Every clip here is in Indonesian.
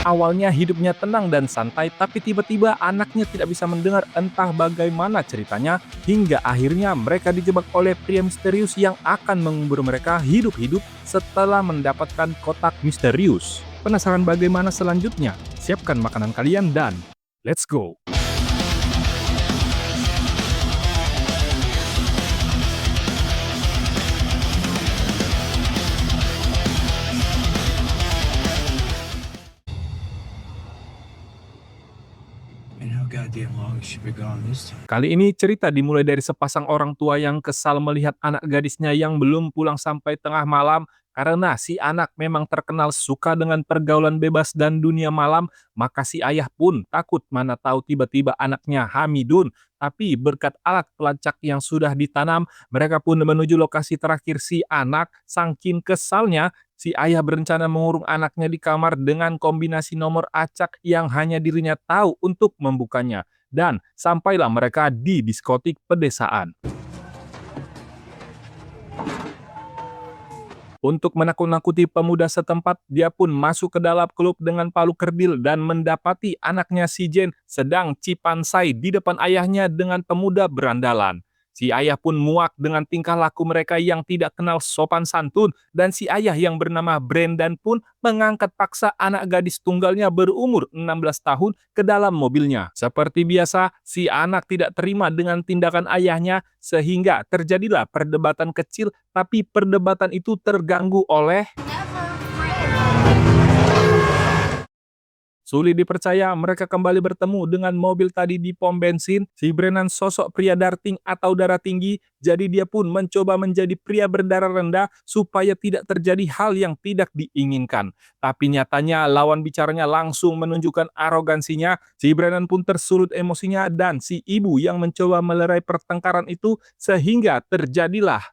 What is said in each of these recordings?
Awalnya hidupnya tenang dan santai, tapi tiba-tiba anaknya tidak bisa mendengar entah bagaimana ceritanya, hingga akhirnya mereka dijebak oleh pria misterius yang akan mengubur mereka hidup-hidup setelah mendapatkan kotak misterius. Penasaran bagaimana selanjutnya? Siapkan makanan kalian dan let's go! And how goddamn long has she been gone this time? Kali ini cerita dimulai dari sepasang orang tua yang kesal melihat anak gadisnya yang belum pulang sampai tengah malam karena si anak memang terkenal suka dengan pergaulan bebas dan dunia malam, maka si ayah pun takut mana tahu tiba-tiba anaknya hamidun. Tapi berkat alat pelacak yang sudah ditanam, mereka pun menuju lokasi terakhir si anak. Saking kesalnya, si ayah berencana mengurung anaknya di kamar dengan kombinasi nomor acak yang hanya dirinya tahu untuk membukanya. Dan sampailah mereka di diskotik pedesaan. Untuk menakut-nakuti pemuda setempat, dia pun masuk ke dalam klub dengan palu kerdil dan mendapati anaknya si Jen sedang cipansai di depan ayahnya dengan pemuda berandalan. Si ayah pun muak dengan tingkah laku mereka yang tidak kenal sopan santun, dan si ayah yang bernama Brendan pun mengangkat paksa anak gadis tunggalnya berumur 16 tahun ke dalam mobilnya. Seperti biasa, si anak tidak terima dengan tindakan ayahnya sehingga terjadilah perdebatan kecil, tapi perdebatan itu terganggu oleh sulit dipercaya mereka kembali bertemu dengan mobil tadi di pom bensin. Si Brennan sosok pria darting atau darah tinggi, jadi dia pun mencoba menjadi pria berdarah rendah supaya tidak terjadi hal yang tidak diinginkan. Tapi nyatanya lawan bicaranya langsung menunjukkan arogansinya. Si Brennan pun tersulut emosinya dan si ibu yang mencoba melerai pertengkaran itu sehingga terjadilah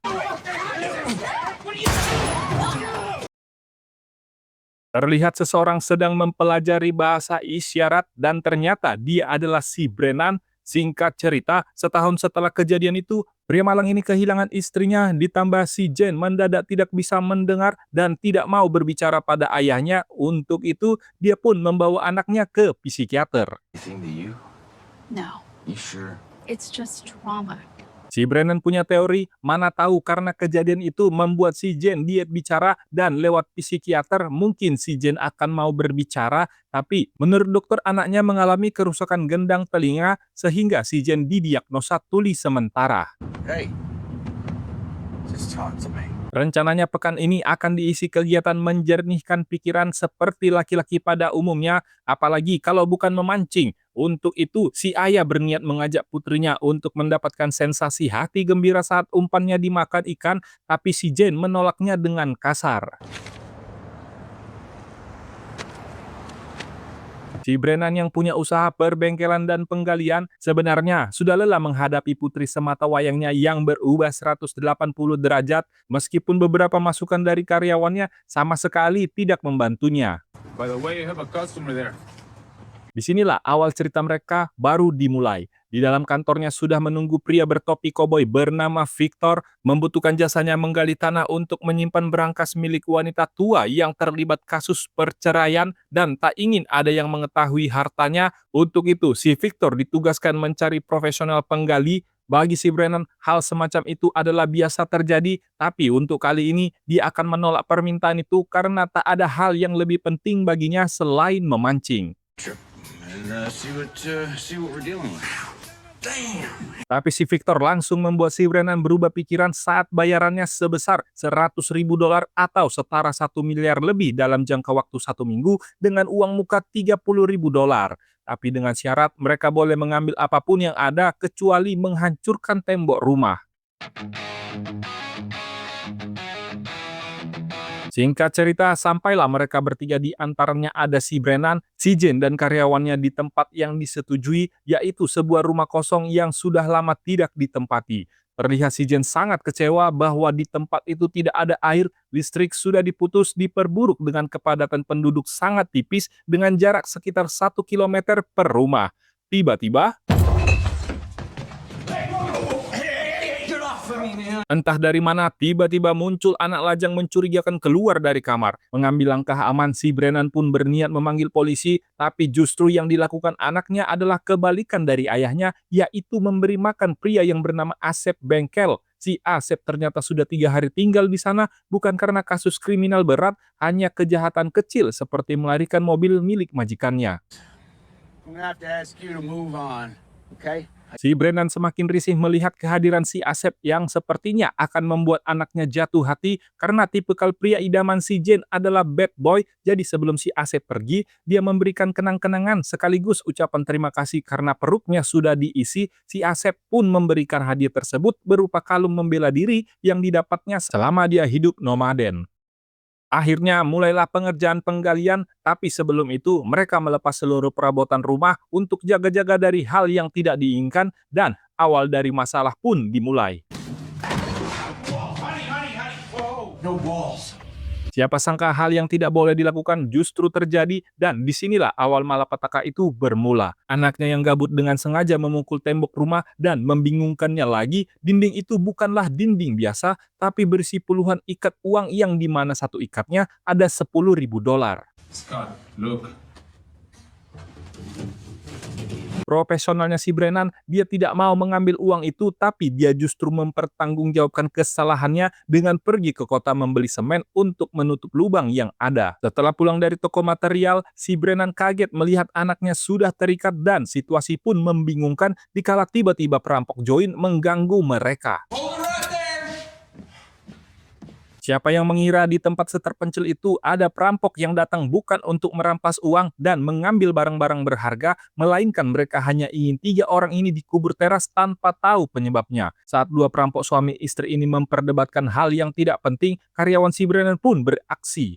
terlihat seseorang sedang mempelajari bahasa isyarat dan ternyata dia adalah si Brennan. Singkat cerita, setahun setelah kejadian itu, pria malang ini kehilangan istrinya, ditambah si Jen mendadak tidak bisa mendengar dan tidak mau berbicara pada ayahnya. Untuk itu, dia pun membawa anaknya ke psikiater. Anything to you? No, You sure? it's just trauma. Si Brennan punya teori, mana tahu karena kejadian itu membuat si Jen diet bicara dan lewat psikiater mungkin si Jen akan mau berbicara, tapi menurut dokter anaknya mengalami kerusakan gendang telinga sehingga si Jen didiagnosa tuli sementara. Hey, just talk to me. Rencananya pekan ini akan diisi kegiatan menjernihkan pikiran seperti laki-laki pada umumnya, apalagi kalau bukan memancing. Untuk itu, si ayah berniat mengajak putrinya untuk mendapatkan sensasi hati gembira saat umpannya dimakan ikan, tapi si Jen menolaknya dengan kasar. Si Brennan yang punya usaha perbengkelan dan penggalian sebenarnya sudah lelah menghadapi putri semata wayangnya yang berubah 180 derajat, meskipun beberapa masukan dari karyawannya sama sekali tidak membantunya. By the way, I have a customer there. Disinilah awal cerita mereka baru dimulai. Di dalam kantornya sudah menunggu pria bertopi koboi bernama Victor, membutuhkan jasanya menggali tanah untuk menyimpan berangkas milik wanita tua yang terlibat kasus perceraian dan tak ingin ada yang mengetahui hartanya. Untuk itu, si Victor ditugaskan mencari profesional penggali. Bagi si Brennan, hal semacam itu adalah biasa terjadi, tapi untuk kali ini dia akan menolak permintaan itu karena tak ada hal yang lebih penting baginya selain memancing. And see what we're dealing with. Damn. Tapi si Victor langsung membuat si Brennan berubah pikiran saat bayarannya sebesar $100.000 atau setara 1 miliar lebih dalam jangka waktu 1 minggu dengan uang muka $30.000. Tapi dengan syarat mereka boleh mengambil apapun yang ada kecuali menghancurkan tembok rumah. Singkat cerita, sampailah mereka bertiga, di antaranya ada si Brennan, si Jen dan karyawannya di tempat yang disetujui, yaitu sebuah rumah kosong yang sudah lama tidak ditempati. Terlihat si Jen sangat kecewa bahwa di tempat itu tidak ada air, listrik sudah diputus, diperburuk dengan kepadatan penduduk sangat tipis dengan jarak sekitar 1 kilometer per rumah. Tiba-tiba, Entah dari mana, tiba-tiba muncul anak lajang mencurigakan keluar dari kamar. Mengambil langkah aman, si Brennan pun berniat memanggil polisi, tapi justru yang dilakukan anaknya adalah kebalikan dari ayahnya, yaitu memberi makan pria yang bernama Asep Bengkel. Si Asep ternyata sudah 3 hari tinggal di sana, bukan karena kasus kriminal berat, hanya kejahatan kecil seperti melarikan mobil milik majikannya. I'm gonna have to ask you to move on, okay? Si Brennan semakin risih melihat kehadiran si Asep yang sepertinya akan membuat anaknya jatuh hati karena tipikal pria idaman si Jane adalah bad boy. Jadi sebelum si Asep pergi, dia memberikan kenang-kenangan sekaligus ucapan terima kasih karena perutnya sudah diisi. Si Asep pun memberikan hadiah tersebut berupa kalung membela diri yang didapatnya selama dia hidup nomaden. Akhirnya mulailah pengerjaan penggalian, tapi sebelum itu mereka melepas seluruh perabotan rumah untuk jaga-jaga dari hal yang tidak diinginkan dan awal dari masalah pun dimulai. No balls. Siapa sangka hal yang tidak boleh dilakukan justru terjadi dan disinilah awal malapetaka itu bermula. Anaknya yang gabut dengan sengaja memukul tembok rumah dan membingungkannya lagi, dinding itu bukanlah dinding biasa, tapi berisi puluhan ikat uang yang di mana satu ikatnya ada $10.000. Scott, look. Profesionalnya si Brennan, dia tidak mau mengambil uang itu, tapi dia justru mempertanggungjawabkan kesalahannya dengan pergi ke kota membeli semen untuk menutup lubang yang ada. Setelah pulang dari toko material, si Brennan kaget melihat anaknya sudah terikat dan situasi pun membingungkan dikala tiba-tiba perampok join mengganggu mereka. Siapa yang mengira di tempat seterpencil itu ada perampok yang datang bukan untuk merampas uang dan mengambil barang-barang berharga, melainkan mereka hanya ingin 3 orang ini dikubur teras tanpa tahu penyebabnya. Saat 2 perampok suami istri ini memperdebatkan hal yang tidak penting, karyawan si Brennan pun beraksi.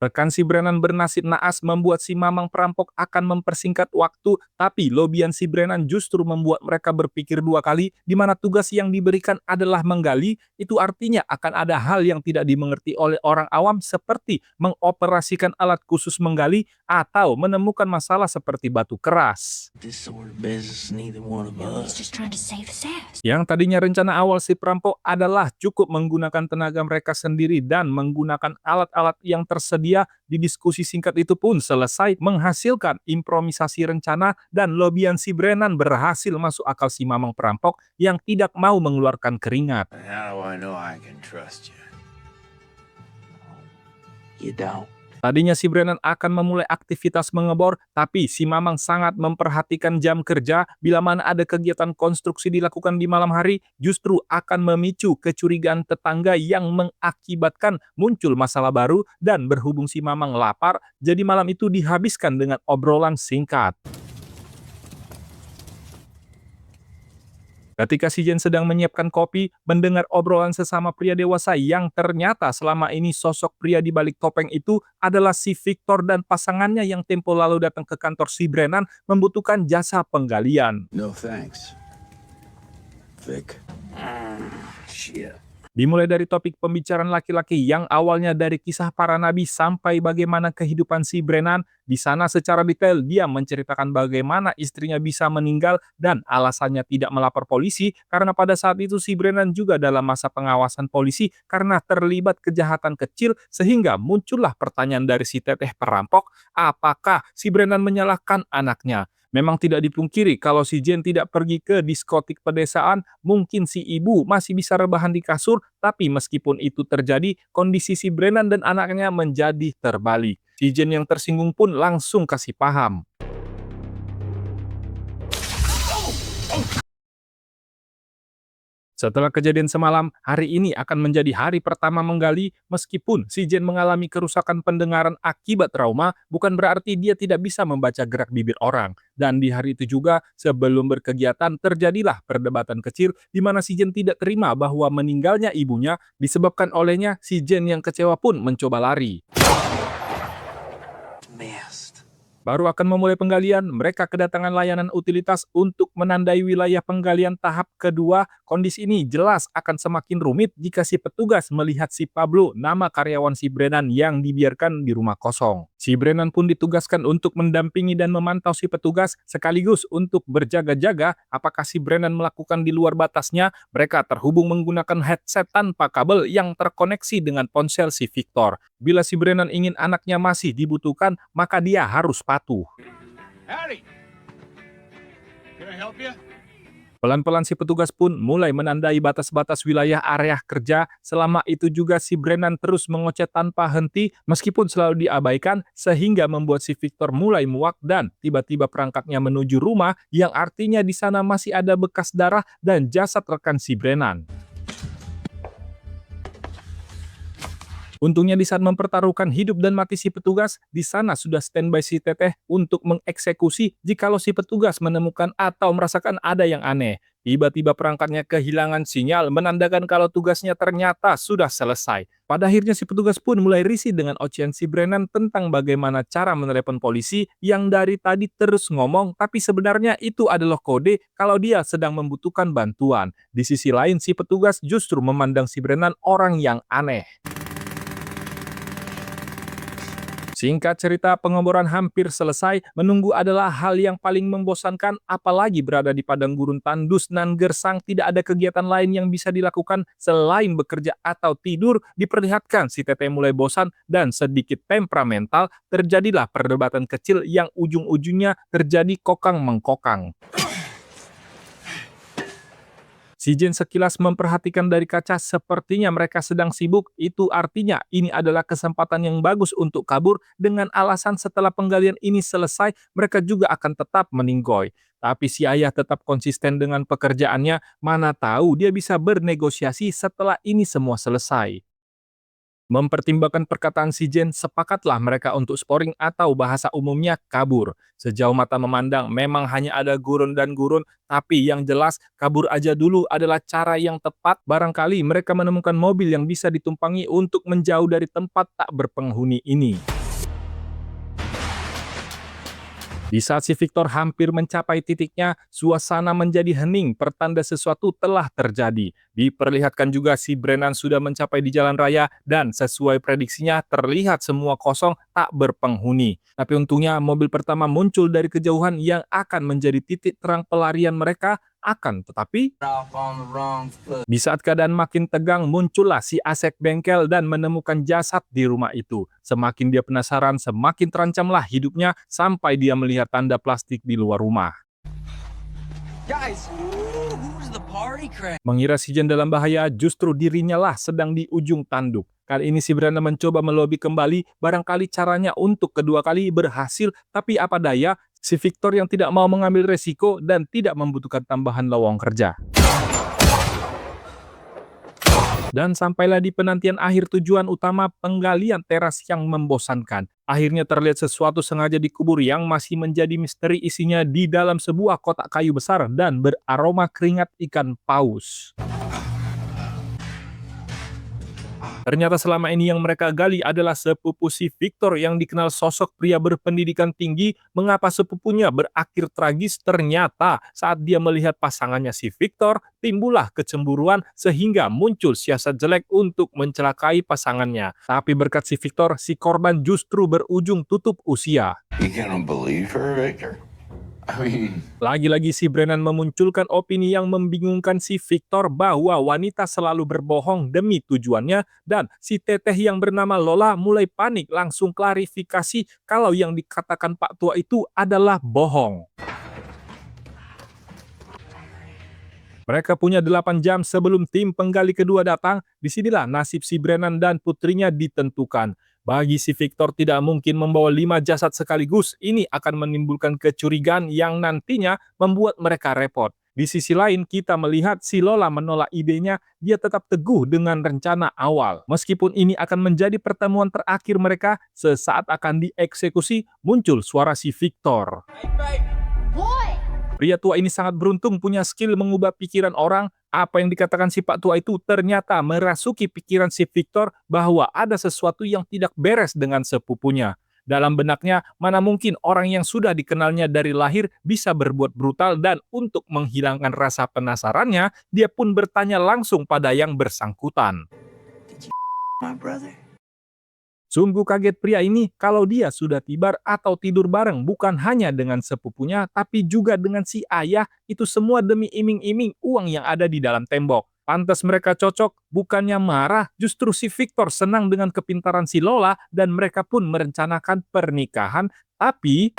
Rekan si Brennan bernasib naas membuat si mamang perampok akan mempersingkat waktu, tapi lobian si Brennan justru membuat mereka berpikir 2 kali, di mana tugas yang diberikan adalah menggali. Itu artinya akan ada hal yang tidak dimengerti oleh orang awam seperti mengoperasikan alat khusus menggali atau menemukan masalah seperti batu keras. This sort of business, neither one of He's us. just trying to save his ass. Yang tadinya rencana awal si perampok adalah cukup menggunakan tenaga mereka sendiri dan menggunakan alat-alat yang tersedia, di diskusi singkat itu pun selesai menghasilkan improvisasi rencana dan lobian si Brennan berhasil masuk akal si mamang perampok yang tidak mau mengeluarkan keringat. How do I know I can trust you? You don't. Tadinya si Brennan akan memulai aktivitas mengebor, tapi si mamang sangat memperhatikan jam kerja. Bila mana ada kegiatan konstruksi dilakukan di malam hari, justru akan memicu kecurigaan tetangga yang mengakibatkan muncul masalah baru. Dan berhubung si mamang lapar, jadi malam itu dihabiskan dengan obrolan singkat. Ketika si Jane sedang menyiapkan kopi, mendengar obrolan sesama pria dewasa yang ternyata selama ini sosok pria di balik topeng itu adalah si Victor dan pasangannya yang tempo lalu datang ke kantor si Brennan membutuhkan jasa penggalian. No thanks. Vic. Shit. Dimulai dari topik pembicaraan laki-laki yang awalnya dari kisah para nabi sampai bagaimana kehidupan si Brennan. Di sana secara detail dia menceritakan bagaimana istrinya bisa meninggal dan alasannya tidak melapor polisi karena pada saat itu si Brennan juga dalam masa pengawasan polisi karena terlibat kejahatan kecil, sehingga muncullah pertanyaan dari si teteh perampok, apakah si Brennan menyalahkan anaknya? Memang tidak dipungkiri kalau si Jane tidak pergi ke diskotik pedesaan, mungkin si ibu masih bisa rebahan di kasur, tapi meskipun itu terjadi, kondisi si Brennan dan anaknya menjadi terbalik. Si Jane yang tersinggung pun langsung kasih paham. Setelah kejadian semalam, hari ini akan menjadi hari pertama menggali. Meskipun si Jane mengalami kerusakan pendengaran akibat trauma, bukan berarti dia tidak bisa membaca gerak bibir orang. Dan di hari itu juga, sebelum berkegiatan, terjadilah perdebatan kecil di mana si Jane tidak terima bahwa meninggalnya ibunya disebabkan olehnya. Si Jane yang kecewa pun mencoba lari. Missed. Baru akan memulai penggalian, mereka kedatangan layanan utilitas untuk menandai wilayah penggalian tahap kedua. Kondisi ini jelas akan semakin rumit jika si petugas melihat si Pablo, nama karyawan si Brennan yang dibiarkan di rumah kosong. Si Brennan pun ditugaskan untuk mendampingi dan memantau si petugas sekaligus untuk berjaga-jaga apakah si Brennan melakukan di luar batasnya. Mereka terhubung menggunakan headset tanpa kabel yang terkoneksi dengan ponsel si Victor. Bila si Brennan ingin anaknya masih dibutuhkan, maka dia harus patuh. Howdy. Can I help you? Pelan-pelan si petugas pun mulai menandai batas-batas wilayah area kerja. Selama itu juga si Brennan terus mengoceh tanpa henti meskipun selalu diabaikan sehingga membuat si Victor mulai muak dan tiba-tiba perangkatnya menuju rumah yang artinya di sana masih ada bekas darah dan jasad rekan si Brennan. Untungnya di saat mempertaruhkan hidup dan mati si petugas, di sana sudah standby si Teteh untuk mengeksekusi jikalau si petugas menemukan atau merasakan ada yang aneh. Tiba-tiba perangkatnya kehilangan sinyal menandakan kalau tugasnya ternyata sudah selesai. Pada akhirnya si petugas pun mulai risih dengan ocehan si Brennan tentang bagaimana cara menelepon polisi yang dari tadi terus ngomong tapi sebenarnya itu adalah kode kalau dia sedang membutuhkan bantuan. Di sisi lain si petugas justru memandang si Brennan orang yang aneh. Singkat cerita, pengeboran hampir selesai. Menunggu adalah hal yang paling membosankan, apalagi berada di padang gurun tandus nan gersang, tidak ada kegiatan lain yang bisa dilakukan selain bekerja atau tidur. Diperlihatkan si Teteh mulai bosan dan sedikit temperamental, terjadilah perdebatan kecil yang ujung-ujungnya terjadi kokang-mengkokang. Si Jin sekilas memperhatikan dari kaca, sepertinya mereka sedang sibuk, itu artinya ini adalah kesempatan yang bagus untuk kabur dengan alasan setelah penggalian ini selesai, mereka juga akan tetap meninggoy. Tapi si ayah tetap konsisten dengan pekerjaannya, mana tahu dia bisa bernegosiasi setelah ini semua selesai. Mempertimbangkan perkataan si Jen, sepakatlah mereka untuk sporing atau bahasa umumnya kabur. Sejauh mata memandang, memang hanya ada gurun dan gurun, tapi yang jelas kabur aja dulu adalah cara yang tepat. Barangkali mereka menemukan mobil yang bisa ditumpangi untuk menjauh dari tempat tak berpenghuni ini. Di saat si Victor hampir mencapai titiknya, suasana menjadi hening, pertanda sesuatu telah terjadi. Diperlihatkan juga si Brennan sudah mencapai di jalan raya dan sesuai prediksinya terlihat semua kosong tak berpenghuni. Tapi untungnya mobil pertama muncul dari kejauhan yang akan menjadi titik terang pelarian mereka. Tetapi di saat keadaan makin tegang, muncullah si Asek bengkel dan menemukan jasad di rumah itu. Semakin dia penasaran, semakin terancamlah hidupnya sampai dia melihat tanda plastik di luar rumah. Guys, who's the party crasher? Mengira si Jen dalam bahaya, justru dirinya lah sedang di ujung tanduk. Kali ini si Brennan mencoba melobi kembali, barangkali caranya untuk kedua kali berhasil, tapi apa daya, si Victor yang tidak mau mengambil resiko dan tidak membutuhkan tambahan lowong kerja. Dan sampailah di penantian akhir tujuan utama, penggalian teras yang membosankan. Akhirnya terlihat sesuatu sengaja dikubur yang masih menjadi misteri, isinya di dalam sebuah kotak kayu besar dan beraroma keringat ikan paus. Ternyata selama ini yang mereka gali adalah sepupu si Victor yang dikenal sosok pria berpendidikan tinggi. Mengapa sepupunya berakhir tragis? Ternyata saat dia melihat pasangannya si Victor, timbullah kecemburuan sehingga muncul siasat jelek untuk mencelakai pasangannya. Tapi berkat si Victor, si korban justru berujung tutup usia. You gonna believe her, Victor? I mean, Lagi-lagi si Brennan memunculkan opini yang membingungkan si Victor bahwa wanita selalu berbohong demi tujuannya, dan si Teteh yang bernama Lola mulai panik langsung klarifikasi kalau yang dikatakan Pak Tua itu adalah bohong. Mereka punya 8 jam sebelum tim penggali kedua datang. Disinilah nasib si Brennan dan putrinya ditentukan. Bagi si Victor tidak mungkin membawa 5 jasad sekaligus. Ini akan menimbulkan kecurigaan yang nantinya membuat mereka repot. Di sisi lain, kita melihat si Lola menolak idenya, dia tetap teguh dengan rencana awal. Meskipun ini akan menjadi pertemuan terakhir mereka, sesaat akan dieksekusi, muncul suara si Victor. Pria tua ini sangat beruntung punya skill mengubah pikiran orang. Apa yang dikatakan si Pak Tua itu ternyata merasuki pikiran si Victor bahwa ada sesuatu yang tidak beres dengan sepupunya. Dalam benaknya, mana mungkin orang yang sudah dikenalnya dari lahir bisa berbuat brutal, dan untuk menghilangkan rasa penasarannya, dia pun bertanya langsung pada yang bersangkutan. my brother? Sungguh kaget pria ini kalau dia sudah tibar atau tidur bareng bukan hanya dengan sepupunya, tapi juga dengan si ayah, itu semua demi iming-iming uang yang ada di dalam tembok. Pantas mereka cocok, bukannya marah, justru si Victor senang dengan kepintaran si Lola dan mereka pun merencanakan pernikahan, tapi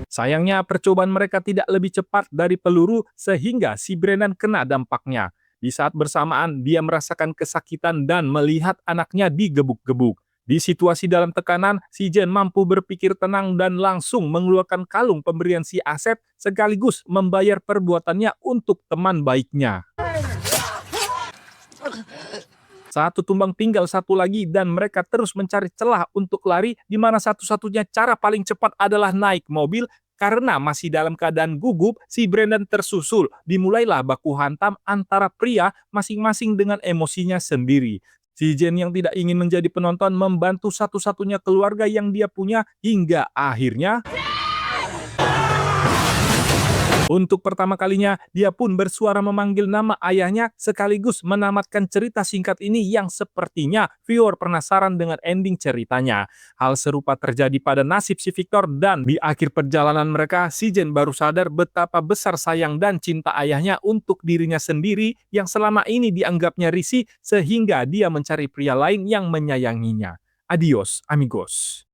sayangnya percobaan mereka tidak lebih cepat dari peluru sehingga si Brennan kena dampaknya. Di saat bersamaan, dia merasakan kesakitan dan melihat anaknya digebuk-gebuk. Di situasi dalam tekanan, si Jen mampu berpikir tenang dan langsung mengeluarkan kalung pemberian si Asep sekaligus membayar perbuatannya untuk teman baiknya. Satu tumbang tinggal satu lagi dan mereka terus mencari celah untuk lari di mana satu-satunya cara paling cepat adalah naik mobil. Karena masih dalam keadaan gugup, si Brendan tersusul. Dimulailah baku hantam antara pria masing-masing dengan emosinya sendiri. Si Jen yang tidak ingin menjadi penonton membantu satu-satunya keluarga yang dia punya hingga akhirnya untuk pertama kalinya, dia pun bersuara memanggil nama ayahnya sekaligus menamatkan cerita singkat ini yang sepertinya viewer penasaran dengan ending ceritanya. Hal serupa terjadi pada nasib si Victor dan di akhir perjalanan mereka, si Jen baru sadar betapa besar sayang dan cinta ayahnya untuk dirinya sendiri yang selama ini dianggapnya risih sehingga dia mencari pria lain yang menyayanginya. Adios, amigos.